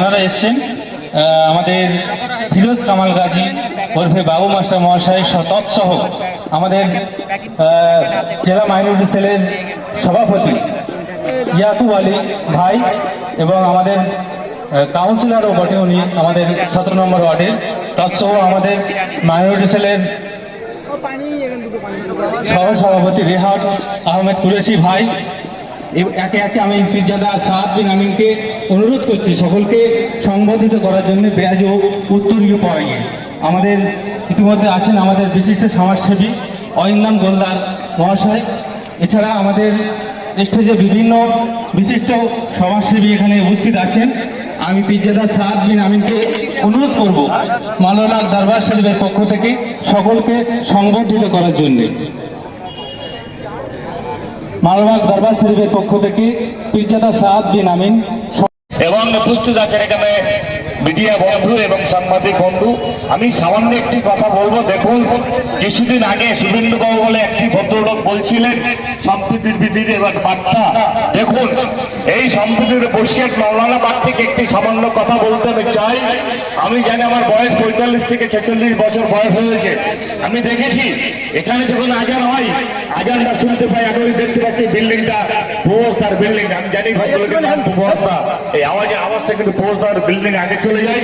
যারা এসছেন আমাদের ফিরোজ কামাল গাজী ওরফে বাবু মাস্টার মহাশয় তৎসহ আমাদের জেলা মাইনরিটি সেলের সভাপতি ইয়াকুব আলী ভাই এবং আমাদের কাউন্সিলরও বটে উনি আমাদের 17 নম্বর ওয়ার্ডের, তৎসহ আমাদের মাইনরিটি সেলের সহসভাপতি রেহান আহমেদ কুরেশি ভাই। একে একে আমি পীরজাদা সাদ বিন আমিনকে অনুরোধ করছি সকলকে সংবর্ধিত করার জন্য ব্যাজ ও উত্তরীয় পড়াইয়ে। আমাদের ইতিমধ্যে আছেন আমাদের বিশিষ্ট সমাজসেবী অরিন্দম গোলদার মহাশয়। এছাড়া আমাদের স্টেজে বিভিন্ন বিশিষ্ট সমাজসেবী এখানে উপস্থিত আছেন। আমি পীরজাদা সাদ বিন আমিনকে অনুরোধ করব মাওলানা দরবার শরীফের পক্ষ থেকে সকলকে সংবর্ধিত করার জন্য। মাওলানা দরবার শরীফের পক্ষ থেকে পীরজাদা সাদ বিন আমিন এবং উপস্থিত আছেন এখানে মিডিয়া বন্ধু এবং সাংবাদিক বন্ধু। আমি সামান্য একটি কথা বলবো। দেখুন, কিছুদিন আগে শুভেন্দুবাবু বলে একটি ভদ্রলোক বলছিলেন সম্প্রীতির বিধির এবং বার্তা। দেখুন, এই সম্প্রীতির বসিয়ে মাওলানা বাগ থেকে একটি সামান্য কথা বলতে আমি চাই। আমি জানি আমার বয়স 45 থেকে 46 বছর বয়স হয়েছে। আমি দেখেছি এখানে যখন আজান হয়, আজানটা শুনতে পাই, আমি দেখতে পাচ্ছি বিল্ডিংটা ফৌজদার বিল্ডিং। আমি জানি ভদ্রলোকের নাম ফৌজদার, এই আওয়াজটা কিন্তু ফৌজদার বিল্ডিং আগে চলে যায়।